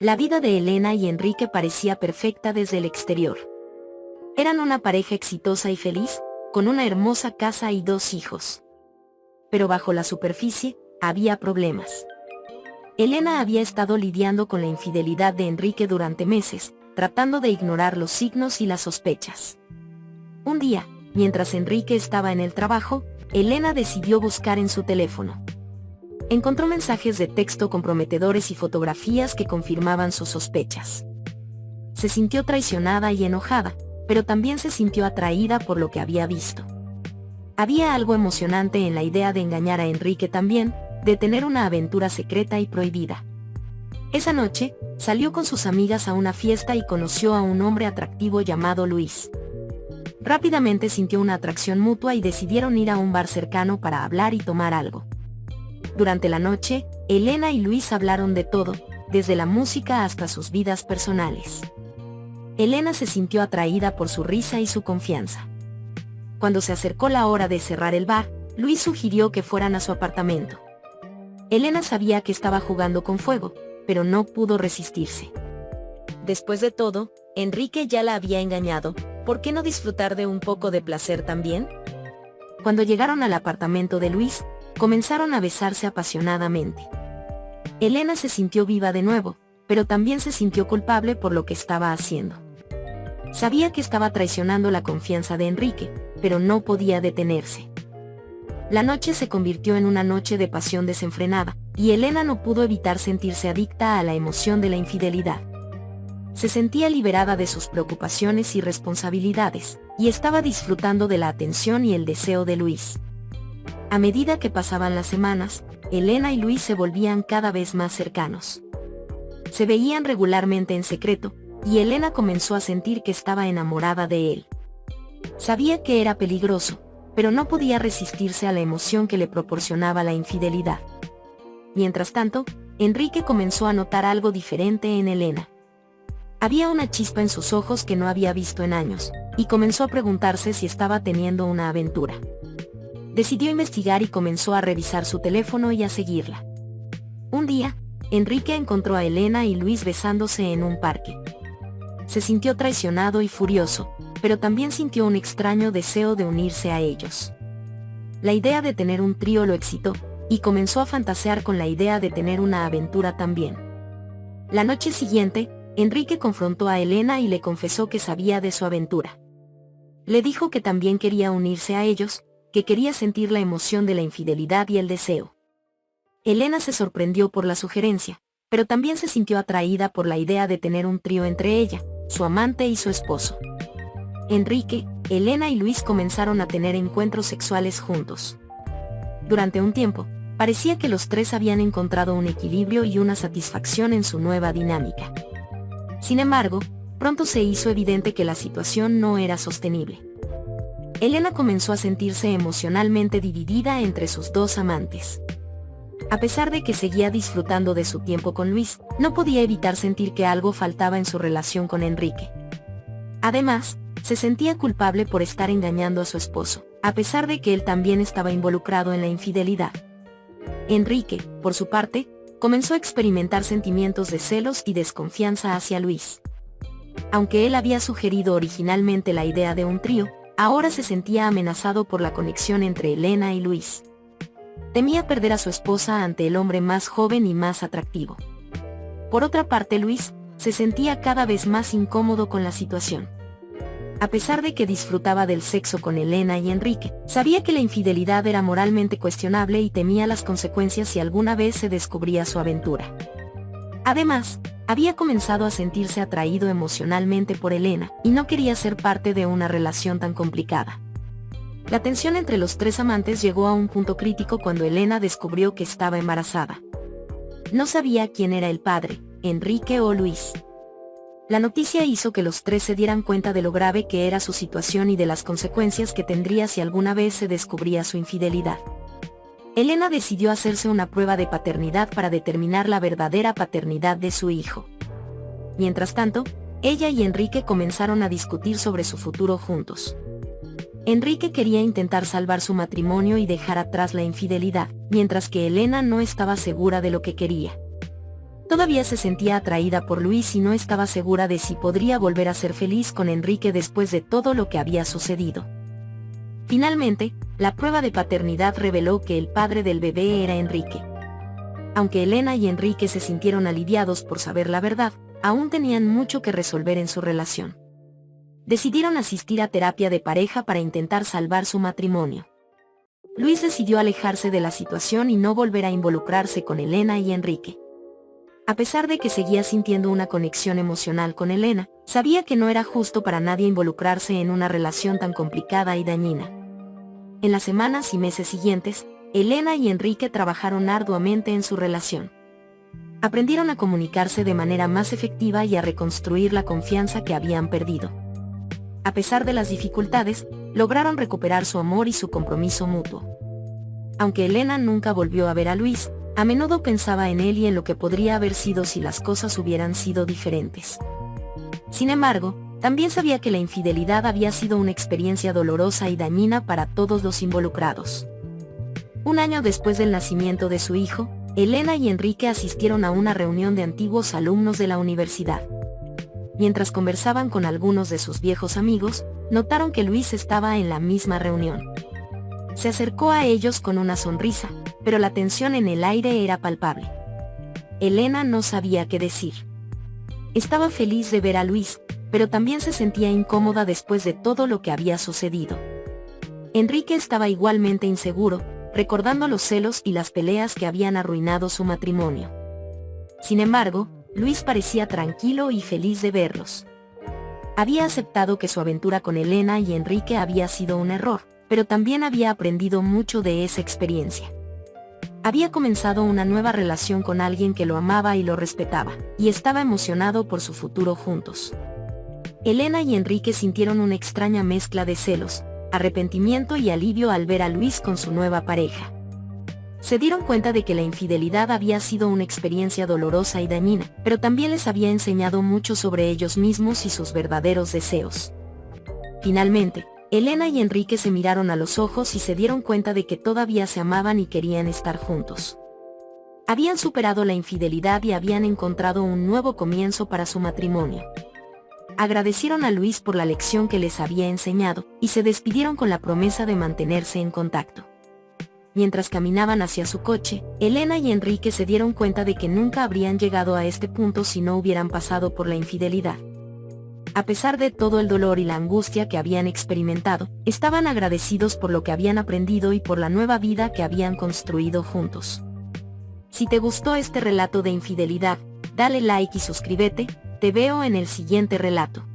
La vida de Elena y Enrique parecía perfecta desde el exterior. Eran una pareja exitosa y feliz, con una hermosa casa y 2 hijos. Pero bajo la superficie, había problemas. Elena había estado lidiando con la infidelidad de Enrique durante meses, tratando de ignorar los signos y las sospechas. Un día, mientras Enrique estaba en el trabajo, Elena decidió buscar en su teléfono. Encontró mensajes de texto comprometedores y fotografías que confirmaban sus sospechas. Se sintió traicionada y enojada, pero también se sintió atraída por lo que había visto. Había algo emocionante en la idea de engañar a Enrique también, de tener una aventura secreta y prohibida. Esa noche, salió con sus amigas a una fiesta y conoció a un hombre atractivo llamado Luis. Rápidamente sintió una atracción mutua y decidieron ir a un bar cercano para hablar y tomar algo. Durante la noche, Elena y Luis hablaron de todo, desde la música hasta sus vidas personales. Elena se sintió atraída por su risa y su confianza. Cuando se acercó la hora de cerrar el bar, Luis sugirió que fueran a su apartamento. Elena sabía que estaba jugando con fuego, pero no pudo resistirse. Después de todo, Enrique ya la había engañado, ¿por qué no disfrutar de un poco de placer también? Cuando llegaron al apartamento de Luis, comenzaron a besarse apasionadamente. Elena se sintió viva de nuevo, pero también se sintió culpable por lo que estaba haciendo. Sabía que estaba traicionando la confianza de Enrique, pero no podía detenerse. La noche se convirtió en una noche de pasión desenfrenada, y Elena no pudo evitar sentirse adicta a la emoción de la infidelidad. Se sentía liberada de sus preocupaciones y responsabilidades, y estaba disfrutando de la atención y el deseo de Luis. A medida que pasaban las semanas, Elena y Luis se volvían cada vez más cercanos. Se veían regularmente en secreto, y Elena comenzó a sentir que estaba enamorada de él. Sabía que era peligroso, pero no podía resistirse a la emoción que le proporcionaba la infidelidad. Mientras tanto, Enrique comenzó a notar algo diferente en Elena. Había una chispa en sus ojos que no había visto en años, y comenzó a preguntarse si estaba teniendo una aventura. Decidió investigar y comenzó a revisar su teléfono y a seguirla. Un día, Enrique encontró a Elena y Luis besándose en un parque. Se sintió traicionado y furioso, pero también sintió un extraño deseo de unirse a ellos. La idea de tener un trío lo excitó, y comenzó a fantasear con la idea de tener una aventura también. La noche siguiente, Enrique confrontó a Elena y le confesó que sabía de su aventura. Le dijo que también quería unirse a ellos, que quería sentir la emoción de la infidelidad y el deseo. Elena se sorprendió por la sugerencia, pero también se sintió atraída por la idea de tener un trío entre ella, su amante y su esposo. Enrique, Elena y Luis comenzaron a tener encuentros sexuales juntos. Durante un tiempo, parecía que los tres habían encontrado un equilibrio y una satisfacción en su nueva dinámica. Sin embargo, pronto se hizo evidente que la situación no era sostenible. Elena comenzó a sentirse emocionalmente dividida entre sus 2 amantes. A pesar de que seguía disfrutando de su tiempo con Luis, no podía evitar sentir que algo faltaba en su relación con Enrique. Además, se sentía culpable por estar engañando a su esposo, a pesar de que él también estaba involucrado en la infidelidad. Enrique, por su parte, comenzó a experimentar sentimientos de celos y desconfianza hacia Luis. Aunque él había sugerido originalmente la idea de un trío, ahora se sentía amenazado por la conexión entre Elena y Luis. Temía perder a su esposa ante el hombre más joven y más atractivo. Por otra parte, Luis se sentía cada vez más incómodo con la situación. A pesar de que disfrutaba del sexo con Elena y Enrique, sabía que la infidelidad era moralmente cuestionable y temía las consecuencias si alguna vez se descubría su aventura. Además, había comenzado a sentirse atraído emocionalmente por Elena, y no quería ser parte de una relación tan complicada. La tensión entre los 3 amantes llegó a un punto crítico cuando Elena descubrió que estaba embarazada. No sabía quién era el padre, Enrique o Luis. La noticia hizo que los 3 se dieran cuenta de lo grave que era su situación y de las consecuencias que tendría si alguna vez se descubría su infidelidad. Elena decidió hacerse una prueba de paternidad para determinar la verdadera paternidad de su hijo. Mientras tanto, ella y Enrique comenzaron a discutir sobre su futuro juntos. Enrique quería intentar salvar su matrimonio y dejar atrás la infidelidad, mientras que Elena no estaba segura de lo que quería. Todavía se sentía atraída por Luis y no estaba segura de si podría volver a ser feliz con Enrique después de todo lo que había sucedido. Finalmente, la prueba de paternidad reveló que el padre del bebé era Enrique. Aunque Elena y Enrique se sintieron aliviados por saber la verdad, aún tenían mucho que resolver en su relación. Decidieron asistir a terapia de pareja para intentar salvar su matrimonio. Luis decidió alejarse de la situación y no volver a involucrarse con Elena y Enrique. A pesar de que seguía sintiendo una conexión emocional con Elena, sabía que no era justo para nadie involucrarse en una relación tan complicada y dañina. En las semanas y meses siguientes, Elena y Enrique trabajaron arduamente en su relación. Aprendieron a comunicarse de manera más efectiva y a reconstruir la confianza que habían perdido. A pesar de las dificultades, lograron recuperar su amor y su compromiso mutuo. Aunque Elena nunca volvió a ver a Luis, a menudo pensaba en él y en lo que podría haber sido si las cosas hubieran sido diferentes. Sin embargo, también sabía que la infidelidad había sido una experiencia dolorosa y dañina para todos los involucrados. Un año después del nacimiento de su hijo, Elena y Enrique asistieron a una reunión de antiguos alumnos de la universidad. Mientras conversaban con algunos de sus viejos amigos, notaron que Luis estaba en la misma reunión. Se acercó a ellos con una sonrisa, pero la tensión en el aire era palpable. Elena no sabía qué decir. Estaba feliz de ver a Luis, pero también se sentía incómoda después de todo lo que había sucedido. Enrique estaba igualmente inseguro, recordando los celos y las peleas que habían arruinado su matrimonio. Sin embargo, Luis parecía tranquilo y feliz de verlos. Había aceptado que su aventura con Elena y Enrique había sido un error, pero también había aprendido mucho de esa experiencia. Había comenzado una nueva relación con alguien que lo amaba y lo respetaba, y estaba emocionado por su futuro juntos. Elena y Enrique sintieron una extraña mezcla de celos, arrepentimiento y alivio al ver a Luis con su nueva pareja. Se dieron cuenta de que la infidelidad había sido una experiencia dolorosa y dañina, pero también les había enseñado mucho sobre ellos mismos y sus verdaderos deseos. Finalmente, Elena y Enrique se miraron a los ojos y se dieron cuenta de que todavía se amaban y querían estar juntos. Habían superado la infidelidad y habían encontrado un nuevo comienzo para su matrimonio. Agradecieron a Luis por la lección que les había enseñado, y se despidieron con la promesa de mantenerse en contacto. Mientras caminaban hacia su coche, Elena y Enrique se dieron cuenta de que nunca habrían llegado a este punto si no hubieran pasado por la infidelidad. A pesar de todo el dolor y la angustia que habían experimentado, estaban agradecidos por lo que habían aprendido y por la nueva vida que habían construido juntos. Si te gustó este relato de infidelidad, dale like y suscríbete. Te veo en el siguiente relato.